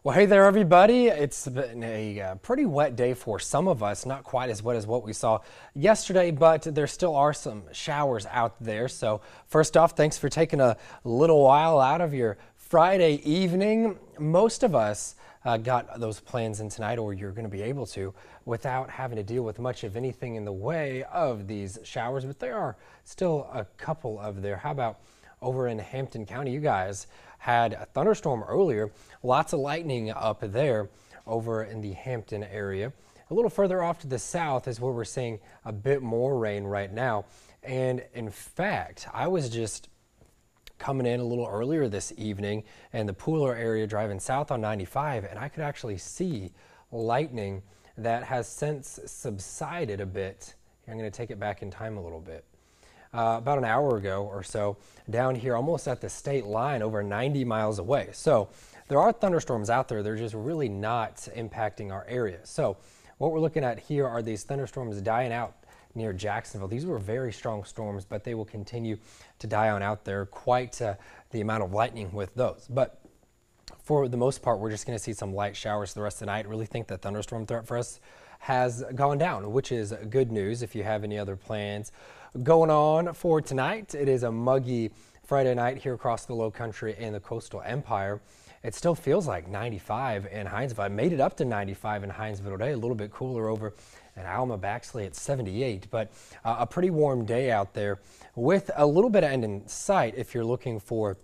Well, hey there, everybody. It's been a pretty wet day for some of us, not quite as wet as what we saw yesterday, but there still are some showers out there. So first off, thanks for taking a little while out of your Friday evening. Most of us got those plans in tonight, or you're going to be able to, without having to deal with much of anything in the way of these showers, but there are still a couple of there. How about over in Hampton County? You guys had a thunderstorm earlier, lots of lightning up there over in the Hampton area. A little further off to the south is where we're seeing a bit more rain right now. And in fact, I was just coming in a little earlier this evening in the Pooler area driving south on 95, and I could actually see lightning that has since subsided a bit. I'm going to take it back in time a little bit. About an hour ago or so, down here almost at the state line, over 90 miles away. So there are thunderstorms out there. They're just really not impacting our area. So what we're looking at here are these thunderstorms dying out near Jacksonville. These were very strong storms, but they will continue to die on out there. Quite the amount of lightning with those. But for the most part, we're just going to see some light showers the rest of the night. I really think the thunderstorm threat for us has gone down, which is good news if you have any other plans going on for tonight. It is a muggy Friday night here across the Low Country and the Coastal Empire. It still feels like 95 in Hinesville. I made it up to 95 in Hinesville today, a little bit cooler over in Alma Baxley at 78, but a pretty warm day out there with a little bit of end in sight if you're looking for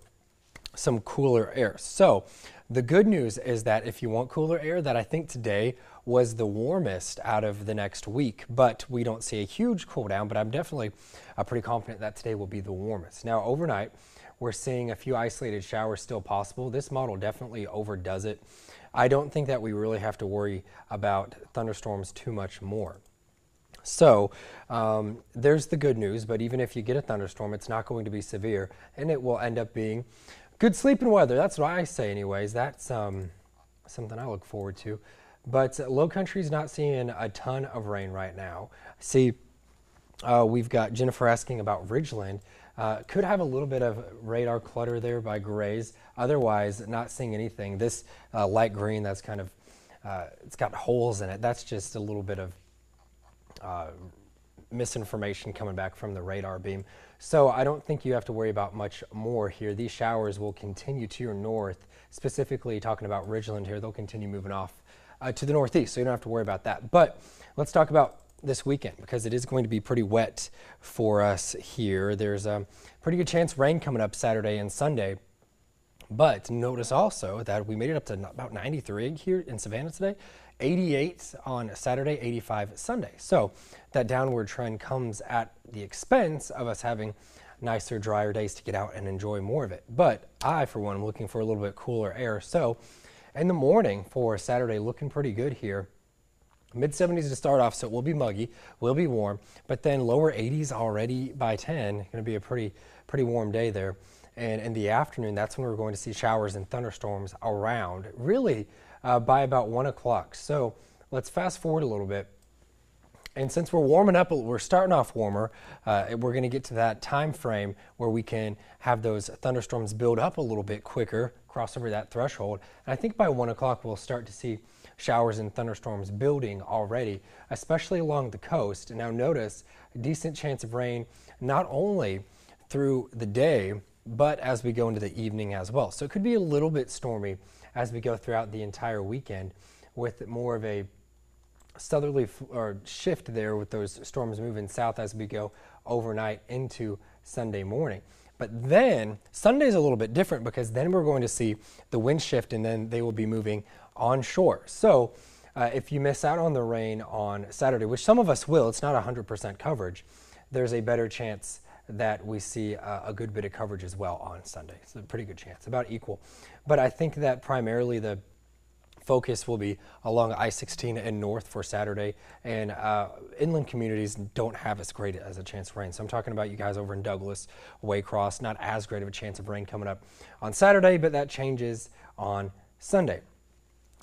some cooler air. So the good news is that if you want cooler air, that I think today was the warmest out of the next week, but we don't see a huge cool down, but I'm definitely pretty confident that today will be the warmest. Now overnight, we're seeing a few isolated showers still possible. This model definitely overdoes it. I don't think that we really have to worry about thunderstorms too much more. So there's the good news, but even if you get a thunderstorm, it's not going to be severe, and it will end up being good sleeping weather. That's what I say anyways. That's something I look forward to. But Low Country's not seeing a ton of rain right now. See, we've got Jennifer asking about Ridgeland. Could have a little bit of radar clutter there by grays. Otherwise, not seeing anything. This light green, that's kind of, it's got holes in it. That's just a little bit of misinformation coming back from the radar beam. So I don't think you have to worry about much more here. These showers will continue to your north, specifically talking about Ridgeland here. They'll continue moving off to the northeast, so you don't have to worry about that. But let's talk about this weekend, because it is going to be pretty wet for us here. There's a pretty good chance rain coming up Saturday and Sunday. But notice also that we made it up to about 93 here in Savannah today, 88 on Saturday, 85 Sunday. So that downward trend comes at the expense of us having nicer, drier days to get out and enjoy more of it. But I, for one, am looking for a little bit cooler air. So in the morning for Saturday, looking pretty good here. Mid-70s to start off, so it will be muggy, will be warm, but then lower 80s already by 10. Going to be a pretty warm day there. And in the afternoon, that's when we're going to see showers and thunderstorms around, really by about 1 o'clock. So let's fast forward a little bit. And since we're warming up, we're starting off warmer, we're going to get to that time frame where we can have those thunderstorms build up a little bit quicker, cross over that threshold. And I think by 1 o'clock, we'll start to see showers and thunderstorms building already, especially along the coast. Now notice a decent chance of rain, not only through the day, but as we go into the evening as well. So it could be a little bit stormy as we go throughout the entire weekend, with more of a southerly or shift there with those storms moving south as we go overnight into Sunday morning. But then Sunday's a little bit different, because then we're going to see the wind shift, and then they will be moving onshore. So if you miss out on the rain on Saturday, which some of us will, it's not 100% coverage, there's a better chance that we see a good bit of coverage as well on Sunday. It's a pretty good chance, about equal. But I think that primarily the focus will be along I-16 and north for Saturday, and inland communities don't have as great as a chance of rain. So I'm talking about you guys over in Douglas, Waycross, not as great of a chance of rain coming up on Saturday, but that changes on Sunday.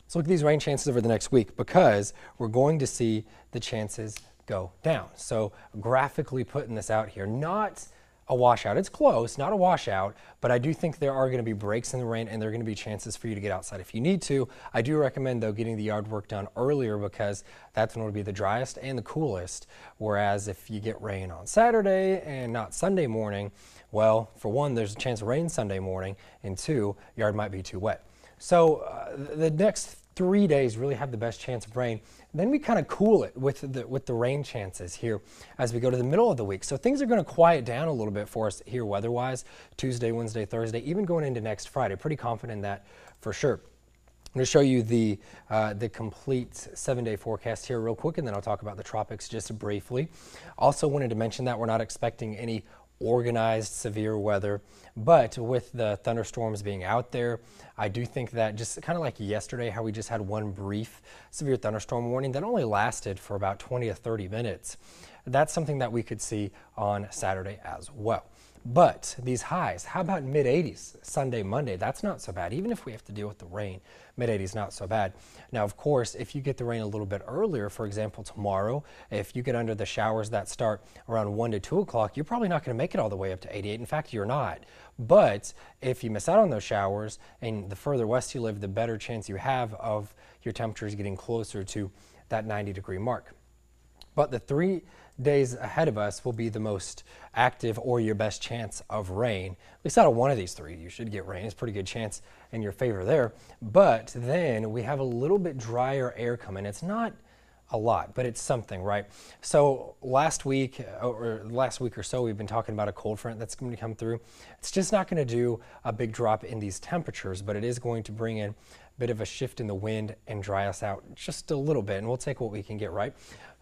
So look at these rain chances over the next week, because we're going to see the chances go down. So graphically putting this out here, not a washout. It's close, not a washout, but I do think there are going to be breaks in the rain and there are going to be chances for you to get outside if you need to. I do recommend, though, getting the yard work done earlier because that's when it'll be the driest and the coolest. Whereas if you get rain on Saturday and not Sunday morning, well, for one, there's a chance of rain Sunday morning, and two, yard might be too wet. So the next 3 days really have the best chance of rain. Then we kind of cool it with the rain chances here as we go to the middle of the week. So things are going to quiet down a little bit for us here weather-wise, Tuesday, Wednesday, Thursday, even going into next Friday. Pretty confident in that for sure. I'm going to show you the complete 7-day forecast here real quick, and then I'll talk about the tropics just briefly. Also wanted to mention that we're not expecting any organized severe weather, but with the thunderstorms being out there, I do think that just kind of like yesterday, how we just had one brief severe thunderstorm warning that only lasted for about 20 to 30 minutes. That's something that we could see on Saturday as well. But these highs, how about mid-80s Sunday, Monday? That's not so bad. Even if we have to deal with the rain, mid-80s not so bad. Now, of course, if you get the rain a little bit earlier, for example, tomorrow, if you get under the showers that start around 1 to 2 o'clock, you're probably not going to make it all the way up to 88. In fact, you're not. But if you miss out on those showers, and the further west you live, the better chance you have of your temperatures getting closer to that 90-degree mark. But the 3 days ahead of us will be the most active or your best chance of rain. At least out of one of these three, you should get rain. It's a pretty good chance in your favor there. But then we have a little bit drier air coming. It's not a lot, but it's something, right? So last week or so, we've been talking about a cold front that's going to come through. It's just not going to do a big drop in these temperatures, but it is going to bring in a bit of a shift in the wind and dry us out just a little bit, and we'll take what we can get, right?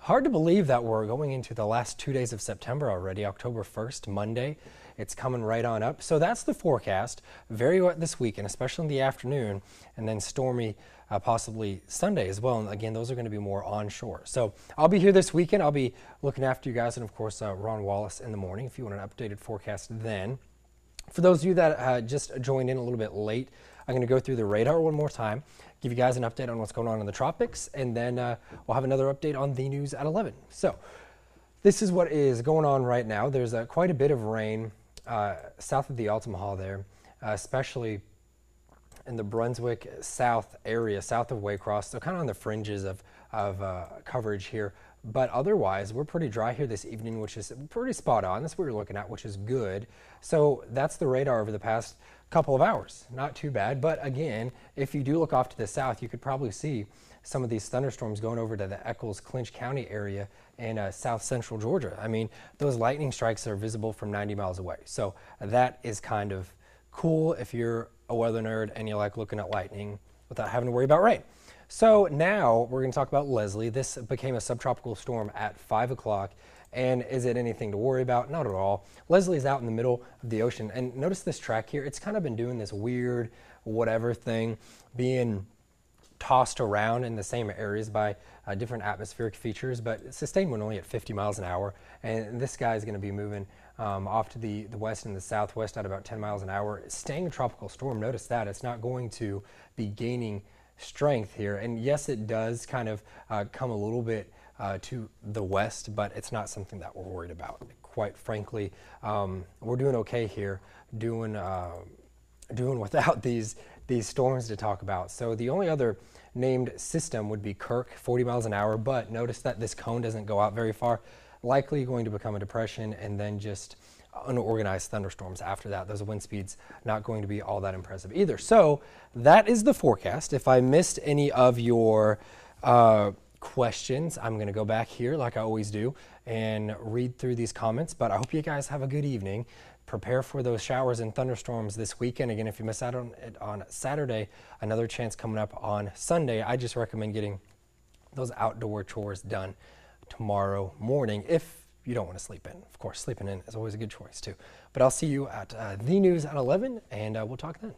Hard to believe that we're going into the last 2 days of September already, October 1st, Monday. It's coming right on up. So that's the forecast. Very wet this weekend, especially in the afternoon, and then stormy possibly Sunday as well. And again, those are going to be more onshore. So I'll be here this weekend. I'll be looking after you guys, and of course, Ron Wallace in the morning if you want an updated forecast then. For those of you that just joined in a little bit late, I'm going to go through the radar one more time, give you guys an update on what's going on in the tropics, and then we'll have another update on the news at 11. So this is what is going on right now. There's quite a bit of rain south of the Altamaha there, especially in the Brunswick South area, south of Waycross, so kind of on the fringes of coverage here. But otherwise, we're pretty dry here this evening, which is pretty spot on. That's what we're looking at, which is good. So that's the radar over the past couple of hours. Not too bad. But again, if you do look off to the south, you could probably see some of these thunderstorms going over to the Eccles, Clinch County area in south central Georgia. I mean, those lightning strikes are visible from 90 miles away. So that is kind of cool if you're a weather nerd and you like looking at lightning without having to worry about rain. So now we're going to talk about Leslie. This became a subtropical storm at 5 o'clock. And is it anything to worry about? Not at all. Leslie's out in the middle of the ocean. And notice this track here. It's kind of been doing this weird whatever thing, being tossed around in the same areas by different atmospheric features, but sustained wind only at 50 miles an hour. And this guy is going to be moving off to the west and the southwest at about 10 miles an hour. Staying a tropical storm, notice that. It's not going to be gaining strength here. And yes, it does kind of come a little bit to the west, but it's not something that we're worried about. Quite frankly, we're doing okay here, doing without these storms to talk about. So the only other named system would be Kirk, 40 miles an hour, but notice that this cone doesn't go out very far. Likely going to become a depression and then just unorganized thunderstorms after that. Those wind speeds not going to be all that impressive either. So that is the forecast. If I missed any of your questions, I'm going to go back here like I always do and read through these comments, but I hope you guys have a good evening. Prepare for those showers and thunderstorms this weekend. Again, if you miss out on it on Saturday, another chance coming up on Sunday. I just recommend getting those outdoor chores done tomorrow morning if you don't want to sleep in. Of course, sleeping in is always a good choice too. But I'll see you at the news at 11, and we'll talk then.